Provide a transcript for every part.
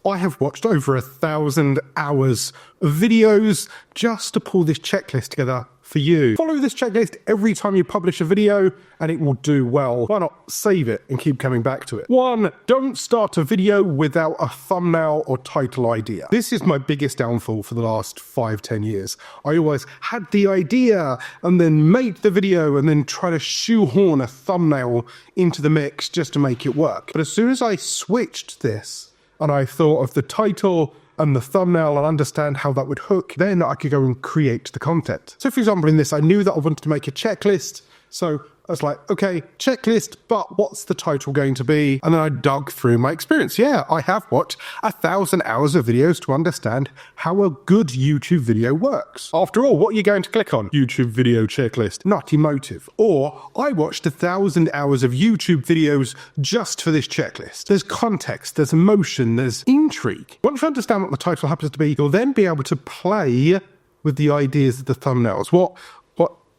I have watched over 1,000 hours of videos just to pull this checklist together for you. Follow this checklist every time you publish a video and it will do well. Why not save it and keep coming back to it? 1. Don't start a video without a thumbnail or title idea. This is my biggest downfall for the last 5-10 years. I always had the idea and then made the video and then try to shoehorn a thumbnail into the mix just to make it work. But as soon as I switched this and I thought of the title and the thumbnail and understand how that would hook, then I could go and create the content. So for example, in this, I knew that I wanted to make a checklist. So I was like, okay, checklist, but what's the title going to be? And then I dug through my experience. Yeah, I have watched 1,000 hours of videos to understand how a good YouTube video works. After all, what are you going to click on? YouTube video checklist, not emotive. Or I watched 1,000 hours of YouTube videos just for this checklist. There's context, there's emotion, there's intrigue. Once you understand what the title happens to be, you'll then be able to play with the ideas of the thumbnails. What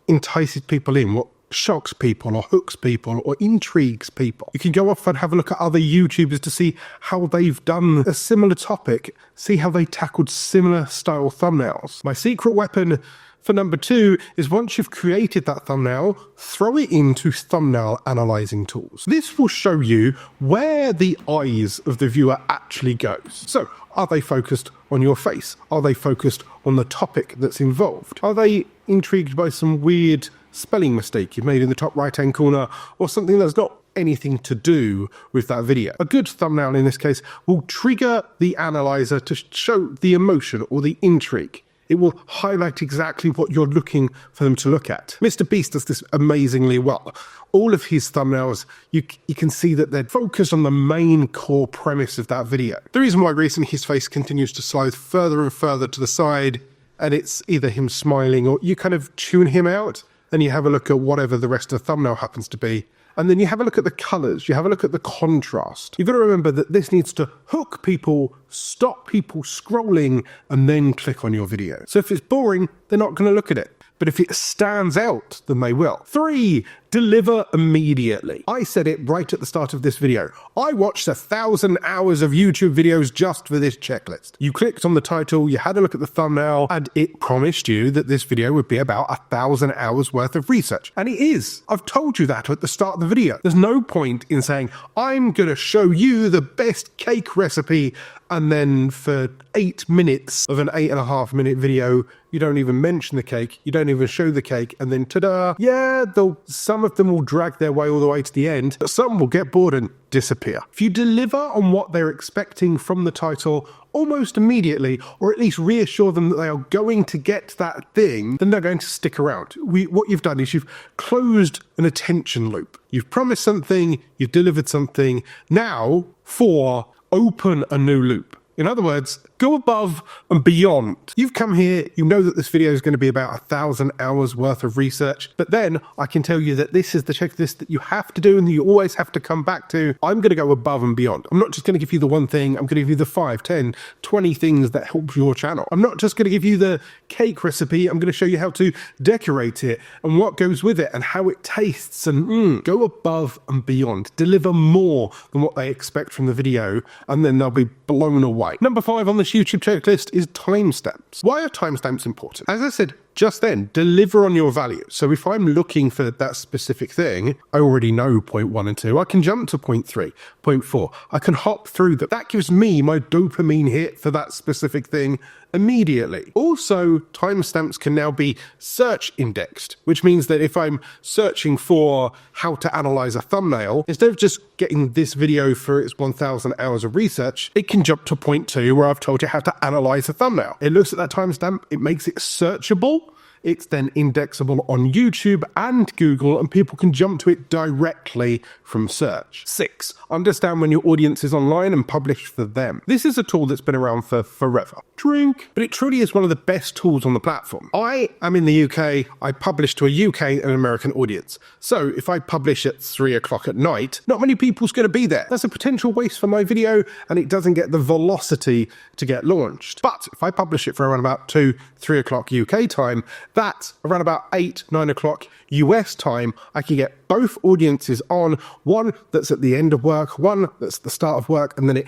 entices people in? What shocks people or hooks people or intrigues people? You can go off and have a look at other YouTubers to see how they've done a similar topic, see how they tackled similar style thumbnails. My secret weapon for number 2 is once you've created that thumbnail, throw it into thumbnail analyzing tools. This will show you where the eyes of the viewer actually goes. So, are they focused on your face? Are they focused on the topic that's involved? Are they intrigued by some weird spelling mistake you've made in the top right-hand corner, or something that's not anything to do with that video? A good thumbnail in this case will trigger the analyzer to show the emotion or the intrigue. It will highlight exactly what you're looking for them to look at. Mr. Beast does this amazingly well. All of his thumbnails, you can see that they're focused on the main core premise of that video. The reason why recently his face continues to slide further and further to the side, and it's either him smiling or you kind of tune him out, and you have a look at whatever the rest of the thumbnail happens to be. And then you have a look at the colors, you have a look at the contrast. You've got to remember that this needs to hook people, stop people scrolling, and then click on your video. So if it's boring, they're not going to look at it. But if it stands out, then they will. 3, deliver immediately. I said it right at the start of this video. I watched 1,000 hours of YouTube videos just for this checklist. You clicked on the title, you had a look at the thumbnail, and it promised you that this video would be about 1,000 hours worth of research. And it is. I've told you that at the start of the video. There's no point in saying, I'm going to show you the best cake recipe, and then for 8 minutes of an 8.5-minute video, you don't even mention the cake, you don't even show the cake, and then ta-da! Yeah, some of them will drag their way all the way to the end, but some will get bored and disappear. If you deliver on what they're expecting from the title almost immediately, or at least reassure them that they are going to get that thing, then they're going to stick around. What you've done is you've closed an attention loop. You've promised something, you've delivered something. Now, 4, open a new loop. In other words, go above and beyond. You've come here, you know that this video is going to be about 1,000 hours worth of research, but then I can tell you that this is the checklist that you have to do and that you always have to come back to. I'm going to go above and beyond. I'm not just going to give you the one thing, I'm going to give you the 5, 10, 20 things that help your channel. I'm not just going to give you the cake recipe, I'm going to show you how to decorate it and what goes with it and how it tastes, and go above and beyond. Deliver more than what they expect from the video, and then they'll be blown away. Number 5 on this YouTube checklist is timestamps. Why are timestamps important? As I said just then, deliver on your value. So if I'm looking for that specific thing, I already know point 1 and 2. I can jump to point 3, point 4. I can hop through that. That gives me my dopamine hit for that specific thing immediately. Also, timestamps can now be search indexed, which means that if I'm searching for how to analyze a thumbnail, instead of just getting this video for its 1,000 hours of research, it can jump to point 2 where I've told you how to analyze a thumbnail. It looks at that timestamp, it makes it searchable. It's then indexable on YouTube and Google, and people can jump to it directly from search. 6, understand when your audience is online and publish for them. This is a tool that's been around for forever. Drink. But it truly is one of the best tools on the platform. I am in the UK, I publish to a UK and American audience. So if I publish at 3 o'clock at night, not many people's going to be there. That's a potential waste for my video, and it doesn't get the velocity to get launched. But if I publish it for around about 2, 3 o'clock UK time, that's around about 8, 9 o'clock US time, I can get both audiences on, one that's at the end of work, one that's at the start of work, and then it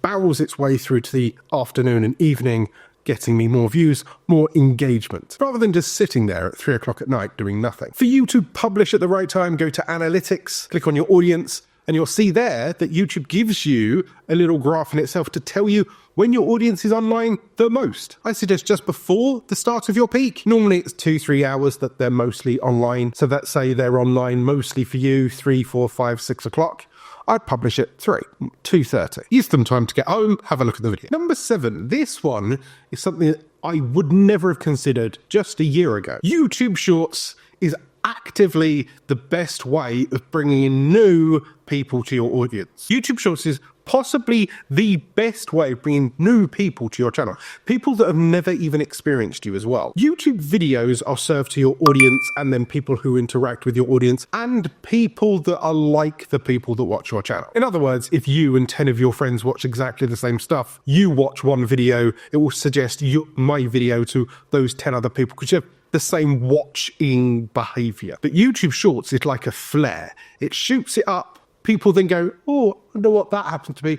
barrels its way through to the afternoon and evening, getting me more views, more engagement, rather than just sitting there at 3 o'clock at night doing nothing. For you to publish at the right time, go to analytics, click on your audience, and you'll see there that YouTube gives you a little graph in itself to tell you when your audience is online the most. I suggest just before the start of your peak. Normally it's 2-3 hours that they're mostly online. So let's say they're online mostly for you 3, 4, 5, 6 o'clock. I'd publish at 2:30. Use some time to get home, have a look at the video. Number 7, this one is something that I would never have considered just a year ago. YouTube Shorts is actively the best way of bringing in new people to your audience. YouTube Shorts is possibly the best way of bringing new people to your channel. People that have never even experienced you as well. YouTube videos are served to your audience and then people who interact with your audience and people that are like the people that watch your channel. In other words, if you and 10 of your friends watch exactly the same stuff, you watch one video, it will suggest my video to those 10 other people because you have the same watching behavior. But YouTube Shorts is like a flare. It shoots it up. People then go, oh, I wonder what that happened to be.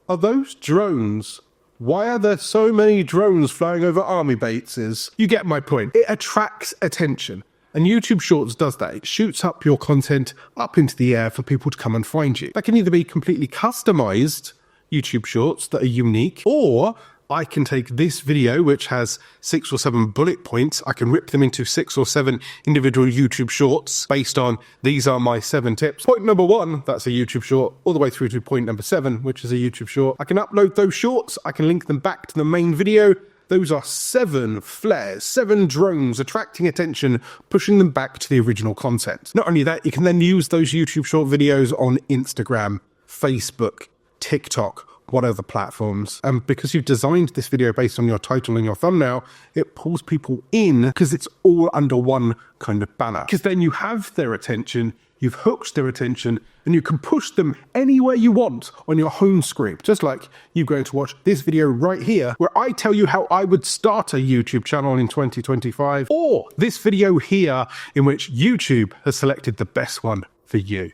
Are those drones? Why are there so many drones flying over army bases? You get my point. It attracts attention. And YouTube Shorts does that. It shoots up your content up into the air for people to come and find you. That can either be completely customized YouTube Shorts that are unique, or I can take this video, which has 6 or 7 bullet points. I can rip them into 6 or 7 individual YouTube Shorts based on these are my 7 tips. Point number 1, that's a YouTube Short, all the way through to point number 7, which is a YouTube Short. I can upload those shorts. I can link them back to the main video. Those are 7 flares, 7 drones attracting attention, pushing them back to the original content. Not only that, you can then use those YouTube Short videos on Instagram, Facebook, TikTok, what other platforms. And because you've designed this video based on your title and your thumbnail, it pulls people in because it's all under one kind of banner. Because then you have their attention, you've hooked their attention, and you can push them anywhere you want on your home screen. Just like you're going to watch this video right here, where I tell you how I would start a YouTube channel in 2025, or this video here in which YouTube has selected the best one for you.